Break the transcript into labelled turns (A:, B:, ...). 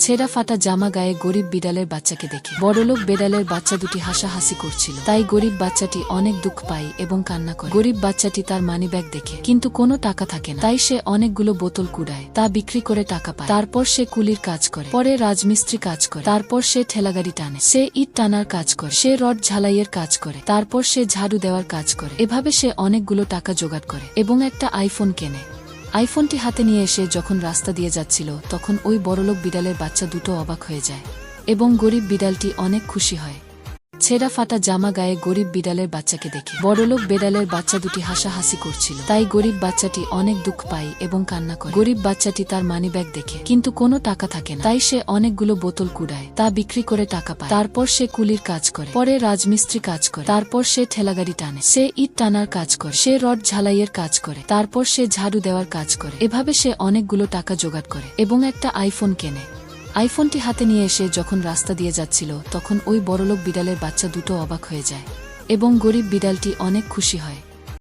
A: ছেঁড়া ফাটা জামা গায়ে গরিব বিড়ালের বাচ্চাকে দেখে বড়লোক বিড়ালের বাচ্চা দুটি হাসাহাসি করছিল। তাই গরিব বাচ্চাটি অনেক দুঃখ পায় এবং কান্না করে। গরিব বাচ্চাটি তার মানিব্যাগ দেখে, কিন্তু কোনো টাকা থাকে না। তাই সে অনেকগুলো বোতল কুড়ায়, তা বিক্রি করে টাকা পায়। তারপর সে কুলির কাজ করে, পরে রাজমিস্ত্রি কাজ করে, তারপর সে ঠেলাগাড়ি টানে, সে ইট টানার কাজ করে, সে রড ঝালাইয়ের কাজ করে, তারপর সে ঝাড়ু দেওয়ার কাজ করে। এভাবে সে অনেকগুলো টাকা জোগাড় করে এবং একটা আইফোন কেনে। আইফোনটি হাতে নিয়ে এসে যখন রাস্তা দিয়ে যাচ্ছিল, তখন ওই বড়লোক বিড়ালের বাচ্চা দুটো অবাক হয়ে যায় এবং গরিব বিড়ালটি অনেক খুশি হয়। ছেঁড়া ফাটা জামা গায়ে গরিব বিড়ালের বাচ্চাকে দেখে বড়লোক বিড়ালের বাচ্চা দুটি হাসাহাসি করছিল। তাই গরিব বাচ্চাটি অনেক দুঃখ পায় এবং কান্না করে। গরিব বাচ্চাটি তার মানিব্যাগ দেখে, কিন্তু কোনো টাকা থাকে না। তাই সে অনেকগুলো বোতল কুড়ায়, তা বিক্রি করে টাকা পায়। তারপর সে কুলির কাজ করে, পরে রাজমিস্ত্রি কাজ করে, তারপর সে ঠেলাগাড়ি টানে, সে ইট টানার কাজ করে, সে রড ঝালাইয়ের কাজ করে, তারপর সে ঝাড়ু দেওয়ার কাজ করে। এভাবে সে অনেকগুলো টাকা জোগাড় করে এবং একটা আইফোন কেনে। আইফোনটি হাতে নিয়ে এসে যখন রাস্তা দিয়ে যাচ্ছিল, তখন ওই বড়লোক বিড়ালের বাচ্চা দুটো অবাক হয়ে যায় এবং গরিব বিড়ালটি অনেক খুশি হয়।